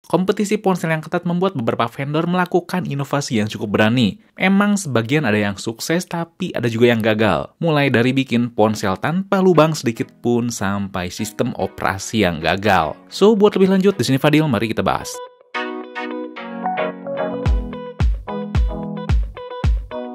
Kompetisi ponsel yang ketat membuat beberapa vendor melakukan inovasi yang cukup berani. Emang sebagian ada yang sukses, tapi ada juga yang gagal. Mulai dari bikin ponsel tanpa lubang sedikit pun, sampai sistem operasi yang gagal. So, buat lebih lanjut, di sini Fadil, mari kita bahas.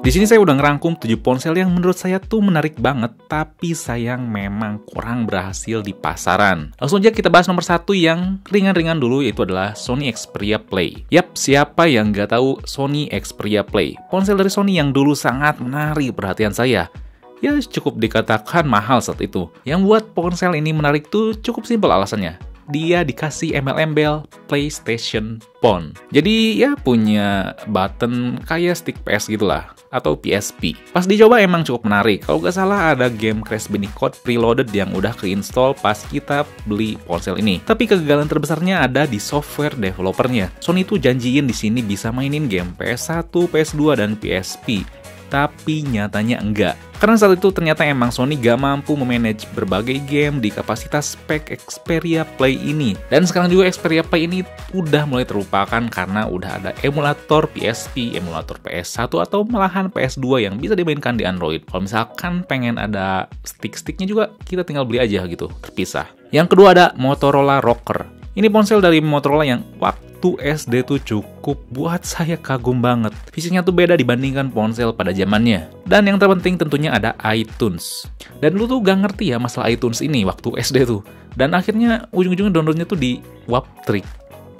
Di sini saya udah ngerangkum 7 ponsel yang menurut saya tuh menarik banget, tapi sayang memang kurang berhasil di pasaran. Langsung aja kita bahas nomor 1 yang ringan-ringan dulu, yaitu adalah Sony Xperia Play. Yap, siapa yang nggak tahu Sony Xperia Play? Ponsel dari Sony yang dulu sangat menarik perhatian saya. Ya, cukup dikatakan mahal saat itu. Yang buat ponsel ini menarik tuh cukup simpel alasannya. Dia dikasih embel-embel PlayStation Phone. Jadi ya punya button kayak stick PS gitulah, atau PSP. Pas dicoba emang cukup menarik. Kalau nggak salah ada game Crash Bandicoot preloaded yang udah keinstall pas kita beli ponsel ini. Tapi kegagalan terbesarnya ada di software developernya. Sony tuh janjiin di sini bisa mainin game PS1, PS2, dan PSP. Tapi nyatanya enggak. Karena saat itu ternyata emang Sony gak mampu memanage berbagai game di kapasitas spek Xperia Play ini. Dan sekarang juga Xperia Play ini udah mulai terlupakan karena udah ada emulator PSP, emulator PS1, atau malahan PS2 yang bisa dimainkan di Android. Kalau misalkan pengen ada stick-sticknya juga, kita tinggal beli aja gitu, terpisah. Yang kedua ada Motorola Rocker. Ini ponsel dari Motorola yang waktu SD tuh cukup buat saya kagum banget. Fisiknya tuh beda dibandingkan ponsel pada zamannya. Dan yang terpenting tentunya ada iTunes. Dan dulu tuh gak ngerti ya masalah iTunes ini waktu SD tuh. Dan akhirnya ujung-ujungnya downloadnya tuh di Waptrick.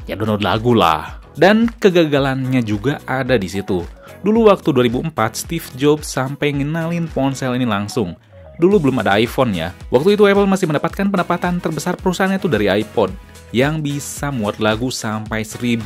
Ya download lagu lah. Dan kegagalannya juga ada di situ. Dulu waktu 2004, Steve Jobs sampai ngenalin ponsel ini langsung. Dulu belum ada iPhone ya. Waktu itu Apple masih mendapatkan pendapatan terbesar perusahaannya tuh dari iPod, yang bisa muat lagu sampai 1000.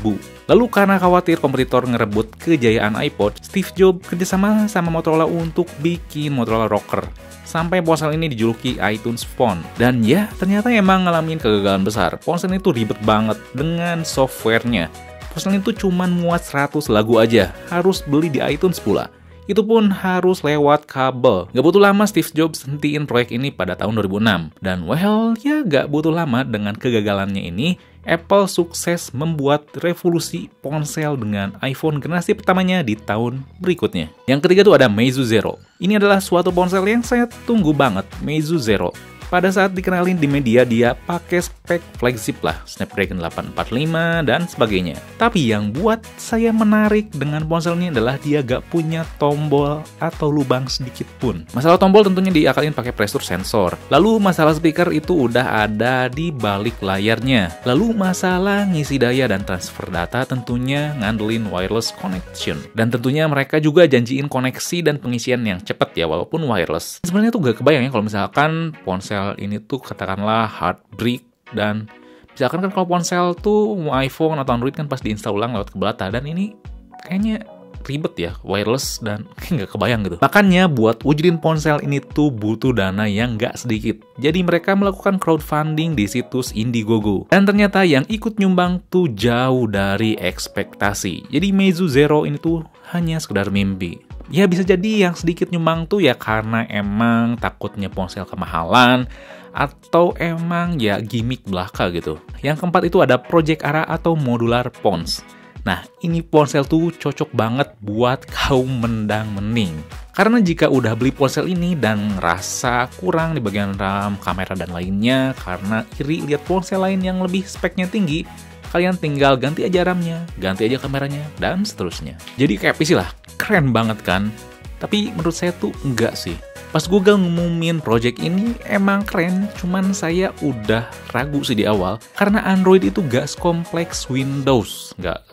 Lalu karena khawatir kompetitor ngerebut kejayaan iPod, Steve Jobs kerjasama sama Motorola untuk bikin Motorola Rocker. Sampai ponsel ini dijuluki iTunes Phone. Dan ya, ternyata emang ngalamin kegagalan besar. Ponsel itu ribet banget dengan softwarenya. Ponsel itu cuma muat 100 lagu aja, harus beli di iTunes pula. Itu pun harus lewat kabel. Gak butuh lama Steve Jobs hentiin proyek ini pada tahun 2006. Dan well, ya gak butuh lama dengan kegagalannya ini, Apple sukses membuat revolusi ponsel dengan iPhone generasi pertamanya di tahun berikutnya. Yang ketiga tuh ada Meizu Zero. Ini adalah suatu ponsel yang saya tunggu banget, Meizu Zero. Pada saat dikenalin di media, dia pakai spek flagship lah, Snapdragon 845 dan sebagainya. Tapi yang buat saya menarik dengan ponsel ini adalah dia gak punya tombol atau lubang sedikit pun. Masalah tombol tentunya diakalin pakai pressure sensor. Lalu masalah speaker itu udah ada di balik layarnya. Lalu masalah ngisi daya dan transfer data tentunya ngandelin wireless connection. Dan tentunya mereka juga janjiin koneksi dan pengisian yang cepat ya, walaupun wireless. Sebenarnya tuh gak kebayang ya kalau misalkan ponsel ini tuh katakanlah hard brick, dan misalkan kan kalau ponsel tuh mau iPhone atau Android kan pas diinstal ulang lewat kabel data, dan ini kayaknya ribet ya, wireless, dan nggak kebayang gitu. Makanya buat wujudin ponsel ini tuh butuh dana yang nggak sedikit. Jadi mereka melakukan crowdfunding di situs Indiegogo. Dan ternyata yang ikut nyumbang tuh jauh dari ekspektasi. Jadi Meizu Zero ini tuh hanya sekedar mimpi. Ya bisa jadi yang sedikit nyumbang tuh ya karena emang takutnya ponsel kemahalan, atau emang ya gimmick belaka gitu. Yang keempat itu ada Project Ara atau modular pons. Nah, ini ponsel tuh cocok banget buat kaum mendang mending. Karena jika udah beli ponsel ini dan ngerasa kurang di bagian RAM, kamera, dan lainnya, karena iri lihat ponsel lain yang lebih speknya tinggi, kalian tinggal ganti aja RAM-nya, ganti aja kameranya, dan seterusnya. Jadi kayak PC lah, keren banget kan? Tapi menurut saya tuh enggak sih. Pas Google ngumumin project ini emang keren, cuman saya udah ragu sih di awal karena Android itu gak sekompleks Windows, gak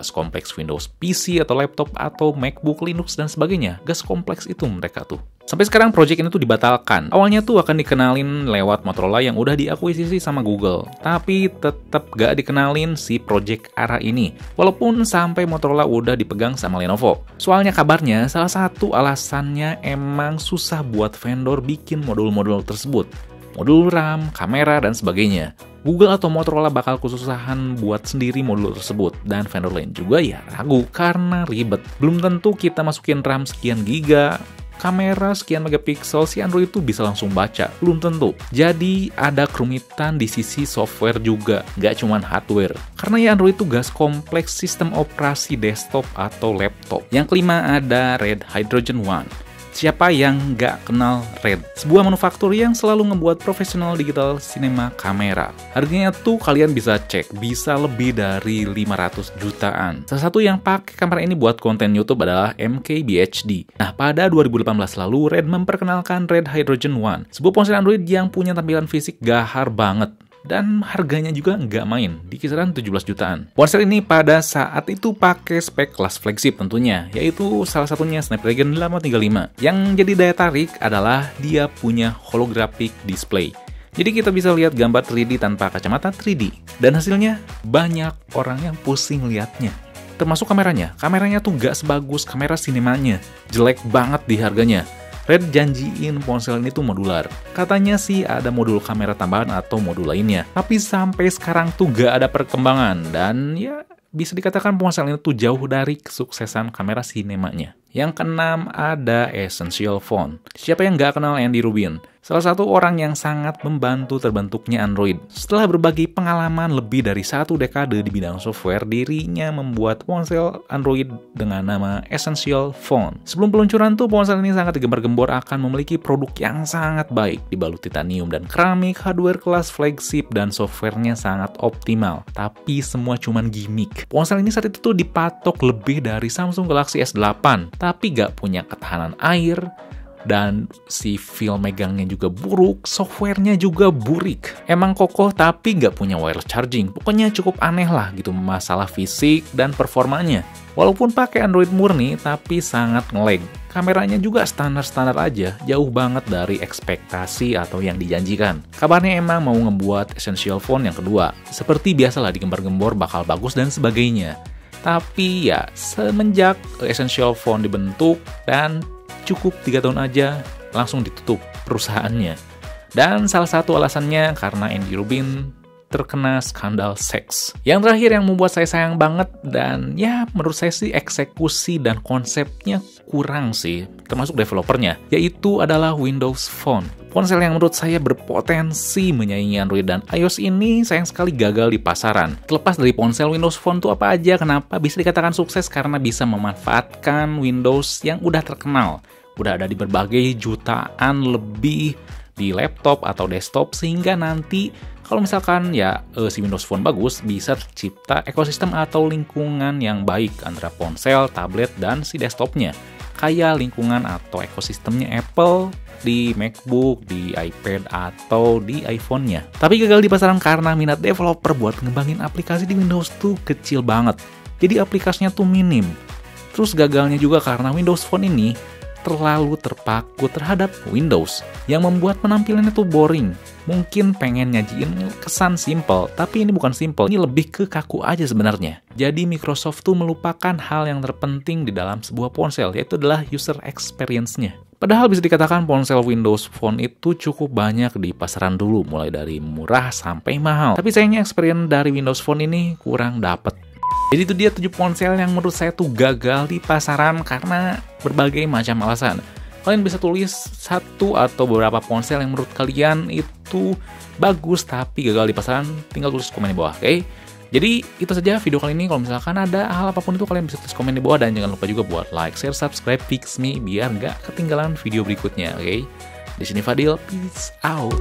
sekompleks Windows PC atau laptop atau MacBook, Linux dan sebagainya, gak sekompleks itu mereka tuh. Sampai sekarang project ini tuh dibatalkan. Awalnya tuh akan dikenalin lewat Motorola yang udah diakuisisi sama Google, tapi tetap gak dikenalin si Project Ara ini, walaupun sampai Motorola udah dipegang sama Lenovo. Soalnya kabarnya salah satu alasannya emang susah buat vendor bikin modul-modul tersebut. Modul RAM, kamera, dan sebagainya. Google atau Motorola bakal kesusahan buat sendiri modul tersebut, dan vendor lain juga ya ragu karena ribet. Belum tentu kita masukin RAM sekian giga, kamera sekian megapiksel si Android itu bisa langsung baca? Belum tentu. Jadi ada kerumitan di sisi software juga, nggak cuman hardware. Karena ya Android itu gas kompleks sistem operasi desktop atau laptop. Yang kelima ada Red Hydrogen One. Siapa yang nggak kenal Red? Sebuah manufaktur yang selalu ngebuat profesional digital cinema kamera. Harganya tuh kalian bisa cek, bisa lebih dari 500 jutaan. Salah satu yang pakai kamera ini buat konten YouTube adalah MKBHD. Nah, pada 2018 lalu, Red memperkenalkan Red Hydrogen One, sebuah ponsel Android yang punya tampilan fisik gahar banget. Dan harganya juga nggak main, di kisaran 17 jutaan. Ponsel ini pada saat itu pakai spek kelas flagship tentunya, yaitu salah satunya Snapdragon 835. Yang jadi daya tarik adalah dia punya holographic display. Jadi kita bisa lihat gambar 3D tanpa kacamata 3D. Dan hasilnya banyak orang yang pusing liatnya. Termasuk kameranya. Kameranya tuh nggak sebagus kamera sinemanya. Jelek banget di harganya. Red janjiin ponsel ini tuh modular. Katanya sih ada modul kamera tambahan atau modul lainnya. Tapi sampai sekarang tuh gak ada perkembangan. Dan ya bisa dikatakan ponsel ini tuh jauh dari kesuksesan kamera sinemanya. Yang keenam ada Essential Phone. Siapa yang gak kenal Andy Rubin? Salah satu orang yang sangat membantu terbentuknya Android. Setelah berbagi pengalaman lebih dari 1 dekade di bidang software, dirinya membuat ponsel Android dengan nama Essential Phone. Sebelum peluncuran tuh, ponsel ini sangat digembar-gembor akan memiliki produk yang sangat baik, dibalut titanium dan keramik, hardware kelas flagship, dan softwarenya sangat optimal. Tapi semua cuman gimmick. Ponsel ini saat itu tuh dipatok lebih dari Samsung Galaxy S8, tapi gak punya ketahanan air, dan si feel megangnya juga buruk, softwarenya juga burik. Emang kokoh tapi nggak punya wireless charging. Pokoknya cukup aneh lah gitu masalah fisik dan performanya. Walaupun pakai Android murni tapi sangat nge-lag. Kameranya juga standar-standar aja, jauh banget dari ekspektasi atau yang dijanjikan. Kabarnya emang mau ngebuat Essential Phone yang kedua. Seperti biasalah digembar-gembor bakal bagus dan sebagainya. Tapi ya semenjak Essential Phone dibentuk dan cukup 3 tahun aja langsung ditutup perusahaannya. Dan salah satu alasannya karena Andy Rubin terkena skandal seks. Yang terakhir yang membuat saya sayang banget dan ya menurut saya sih eksekusi dan konsepnya kurang sih, termasuk developernya, yaitu adalah Windows Phone. Ponsel yang menurut saya berpotensi menyaingi Android dan iOS ini sayang sekali gagal di pasaran. Terlepas dari ponsel, Windows Phone itu apa aja, kenapa bisa dikatakan sukses? Karena bisa memanfaatkan Windows yang udah terkenal. Udah ada di berbagai jutaan lebih di laptop atau desktop, sehingga nanti kalau misalkan ya si Windows Phone bagus, bisa tercipta ekosistem atau lingkungan yang baik antara ponsel, tablet, dan si desktopnya. Kayak lingkungan atau ekosistemnya Apple di MacBook, di iPad, atau di iPhone-nya. Tapi gagal di pasaran karena minat developer buat ngembangin aplikasi di Windows tuh kecil banget. Jadi aplikasinya tuh minim. Terus gagalnya juga karena Windows Phone ini terlalu terpaku terhadap Windows yang membuat penampilannya tuh boring. Mungkin pengen nyajiin kesan simple, tapi ini bukan simple, ini lebih ke kaku aja sebenarnya. Jadi Microsoft tuh melupakan hal yang terpenting di dalam sebuah ponsel, yaitu adalah user experience-nya. Padahal bisa dikatakan ponsel Windows Phone itu cukup banyak di pasaran dulu, mulai dari murah sampai mahal. Tapi sayangnya experience dari Windows Phone ini kurang dapet. Jadi itu dia 7 ponsel yang menurut saya tuh gagal di pasaran karena berbagai macam alasan. Kalian bisa tulis 1 atau beberapa ponsel yang menurut kalian itu bagus tapi gagal di pasaran, tinggal tulis komen di bawah, oke? Jadi itu saja video kali ini. Kalau misalkan ada hal apapun itu kalian bisa tulis komen di bawah, dan jangan lupa juga buat like, share, subscribe, Pixme biar nggak ketinggalan video berikutnya, oke? Di sini Fadil, peace out.